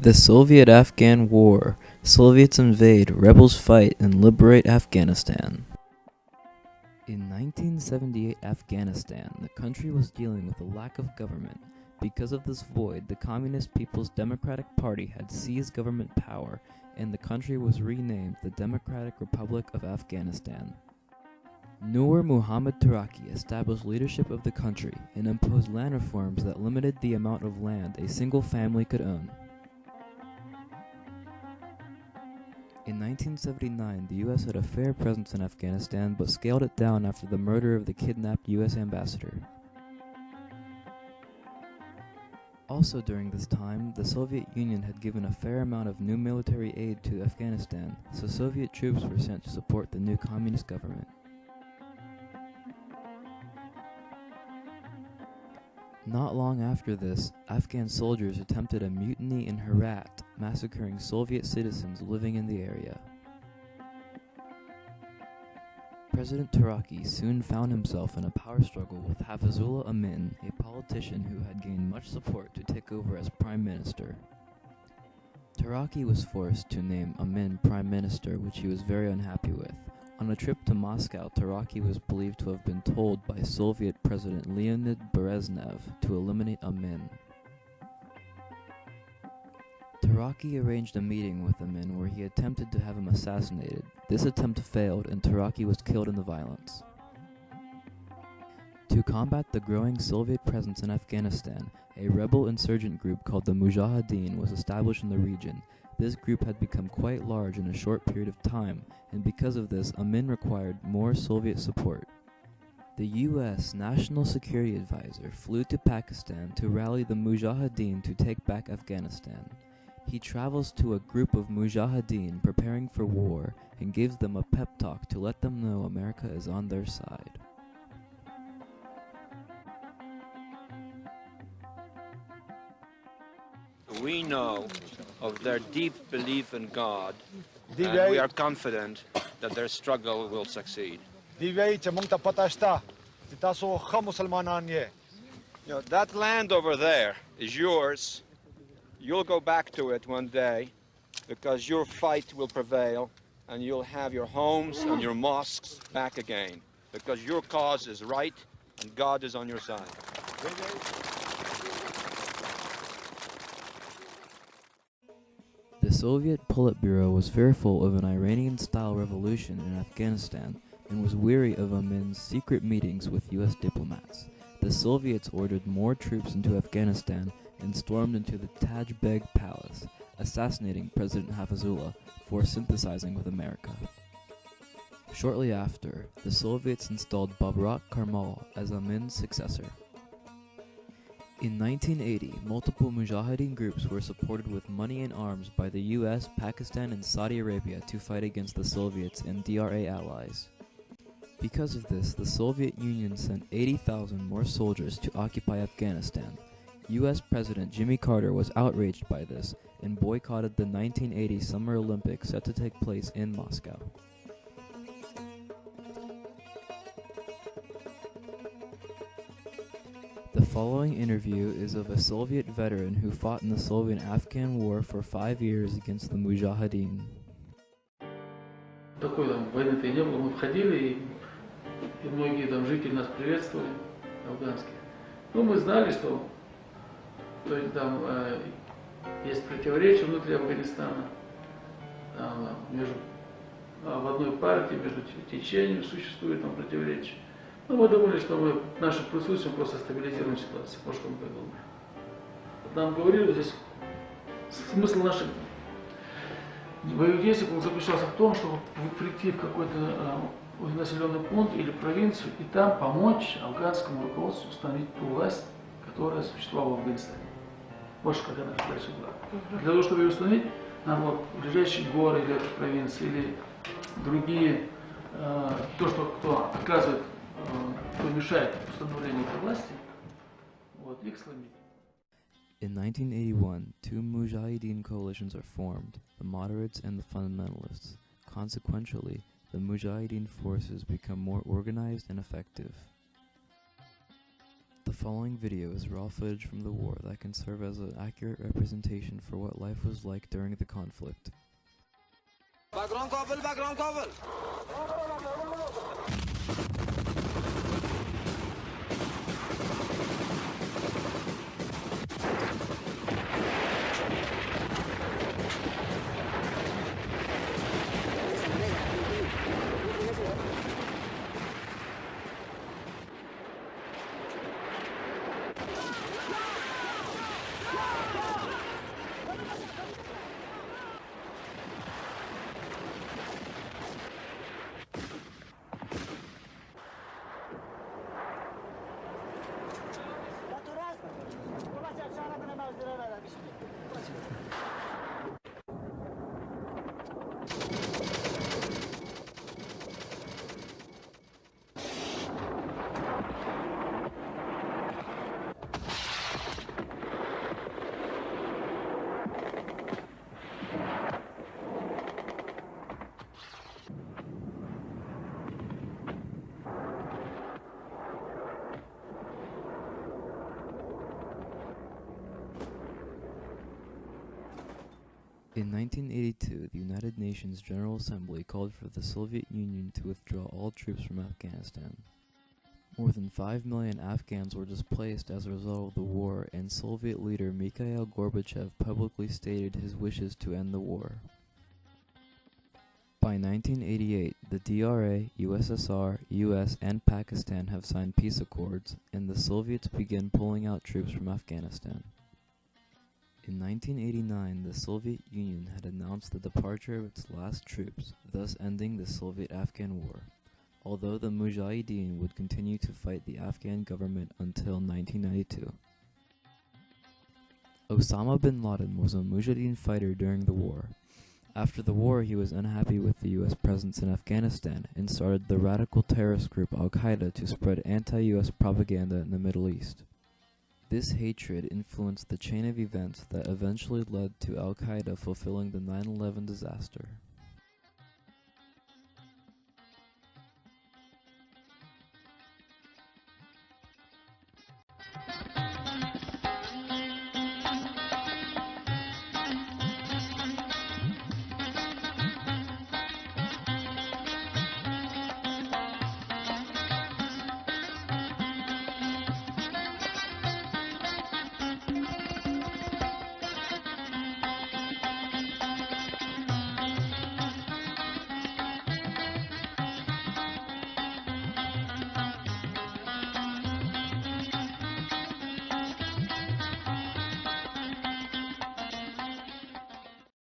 The Soviet-Afghan War. Soviets invade, rebels fight, and liberate Afghanistan. In 1978 Afghanistan, the country was dealing with a lack of government. Because of this void, the Communist People's Democratic Party had seized government power, and the country was renamed the Democratic Republic of Afghanistan. Nur Muhammad Taraki established leadership of the country and imposed land reforms that limited the amount of land a single family could own. In 1979, the U.S. had a fair presence in Afghanistan but scaled it down after the murder of the kidnapped U.S. ambassador. Also during this time, the Soviet Union had given a fair amount of new military aid to Afghanistan, so Soviet troops were sent to support the new communist government. Not long after this, Afghan soldiers attempted a mutiny in Herat, massacring Soviet citizens living in the area. President Taraki soon found himself in a power struggle with Hafizullah Amin, a politician who had gained much support to take over as prime minister. Taraki was forced to name Amin prime minister, which he was very unhappy with. On a trip to Moscow, Taraki was believed to have been told by Soviet President Leonid Brezhnev to eliminate Amin. Taraki arranged a meeting with Amin where he attempted to have him assassinated. This attempt failed and Taraki was killed in the violence. To combat the growing Soviet presence in Afghanistan, a rebel insurgent group called the Mujahideen was established in the region. This group had become quite large in a short period of time, and because of this, Amin required more Soviet support. The U.S. National Security Advisor flew to Pakistan to rally the Mujahideen to take back Afghanistan. He travels to a group of Mujahideen preparing for war and gives them a pep talk to let them know America is on their side. We know of their deep belief in God, and we are confident that their struggle will succeed. You know, that land over there is yours. You'll go back to it one day because your fight will prevail and you'll have your homes and your mosques back again because your cause is right and God is on your side. The Soviet Politburo was fearful of an Iranian-style revolution in Afghanistan and was weary of Amin's secret meetings with U.S. diplomats. The Soviets ordered more troops into Afghanistan and stormed into the Taj Beg Palace, assassinating President Hafizullah for sympathizing with America. Shortly after, the Soviets installed Babrak Karmal as Amin's successor. In 1980, multiple Mujahideen groups were supported with money and arms by the US, Pakistan, and Saudi Arabia to fight against the Soviets and DRA allies. Because of this, the Soviet Union sent 80,000 more soldiers to occupy Afghanistan. US President Jimmy Carter was outraged by this and boycotted the 1980 Summer Olympics set to take place in Moscow. The following interview is of a Soviet veteran who fought in the Soviet-Afghan War for 5 years against the Mujahideen. Такой там войны-то и не было. Мы входили, и многие там жители нас приветствовали, афганские. Но мы знали, что там есть противоречия внутри Афганистана. Там, в одной партии, между течениями существует там противоречия. Но мы думали, что мы нашим присутствием просто стабилизируем ситуацию в прошлом году. Нам говорили, здесь смысл наших боевых действий заключался в том, чтобы прийти в какой-то населенный пункт или провинцию и там помочь афганскому руководству установить ту власть, которая существовала в Афганистане. Больше как она дальше была. Для того, чтобы ее установить, нам вот ближайшие горы или провинции, или другие, то, что кто оказывает, кто мешает установлению этой власти, вот, их сломить. In 1981, two Mujahideen coalitions are formed, the moderates and the fundamentalists. Consequentially, the Mujahideen forces become more organized and effective. The following video is raw footage from the war that can serve as an accurate representation for what life was like during the conflict. Background cover, background cover. In 1982, the United Nations General Assembly called for the Soviet Union to withdraw all troops from Afghanistan. More than 5 million Afghans were displaced as a result of the war, and Soviet leader Mikhail Gorbachev publicly stated his wishes to end the war. By 1988, the DRA, USSR, US, and Pakistan have signed peace accords, and the Soviets began pulling out troops from Afghanistan. In 1989, the Soviet Union had announced the departure of its last troops, thus ending the Soviet-Afghan War, although the Mujahideen would continue to fight the Afghan government until 1992. Osama bin Laden was a Mujahideen fighter during the war. After the war, he was unhappy with the U.S. presence in Afghanistan and started the radical terrorist group Al-Qaeda to spread anti-U.S. propaganda in the Middle East. This hatred influenced the chain of events that eventually led to Al-Qaeda fulfilling the 9/11 disaster.